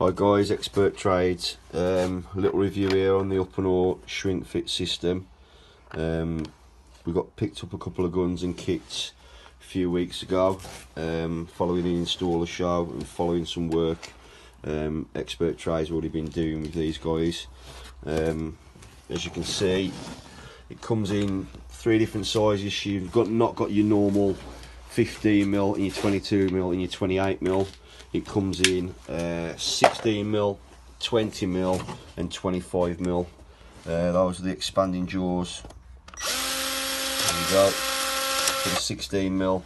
Hi guys, Expert Trades. A little review here on the Uponor shrink fit system. We got picked up a couple of guns and kits a few weeks ago, following the installer show and following some work Expert Trades already been doing with these guys. As you can see, it comes in three different sizes. You've not got your normal 15mm and your 22mm and your 28mm. It comes in 16mm, 20mm and 25mm. Those are the expanding jaws. There you go, for the 16mm.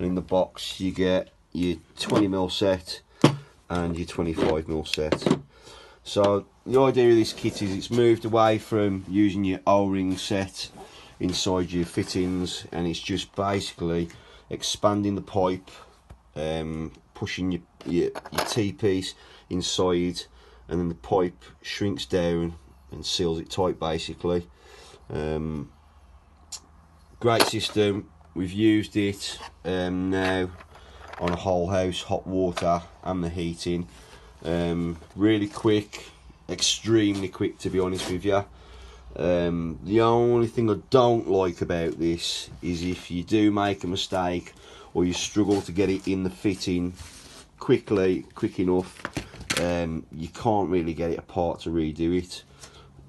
And in the box you get your 20mm set and your 25mm set. So the idea of this kit is it's moved away from using your O-ring set inside your fittings, and it's just basically expanding the pipe, pushing your T-piece inside, and then the pipe shrinks down and seals it tight basically. Great system. We've used it now on a whole house, hot water and the heating. Really quick, extremely quick to be honest with you. The only thing I don't like about this is if you do make a mistake or you struggle to get it in the fitting quick enough, you can't really get it apart to redo it.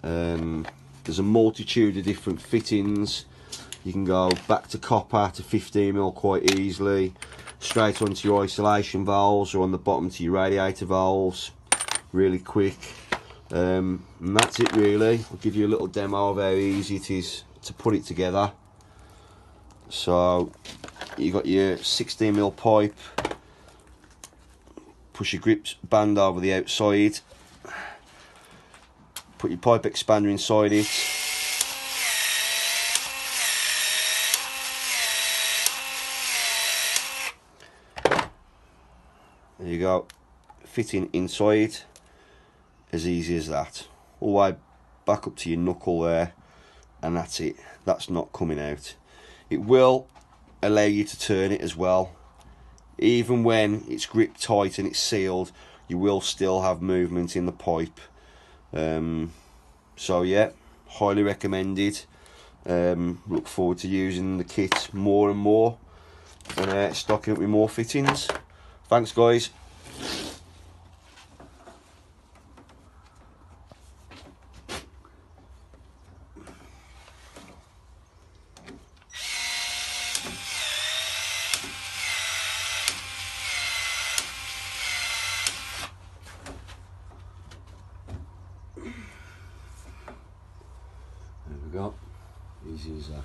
There's a multitude of different fittings. You can go back to copper to 15mm quite easily, straight onto your isolation valves or on the bottom to your radiator valves, really quick. And that's it really. I'll give you a little demo of how easy it is to put it together. So you got your 16mm pipe, push your grip band over the outside, put your pipe expander inside it, there you go, fitting inside, as easy as that. All the way back up to your knuckle there, and that's it. That's not coming out. It will allow you to turn it as well. Even when it's gripped tight and it's sealed, you will still have movement in the pipe. So yeah, highly recommended. Look forward to using the kit more and more, and stocking up with more fittings. Thanks guys. There we go, easy as that.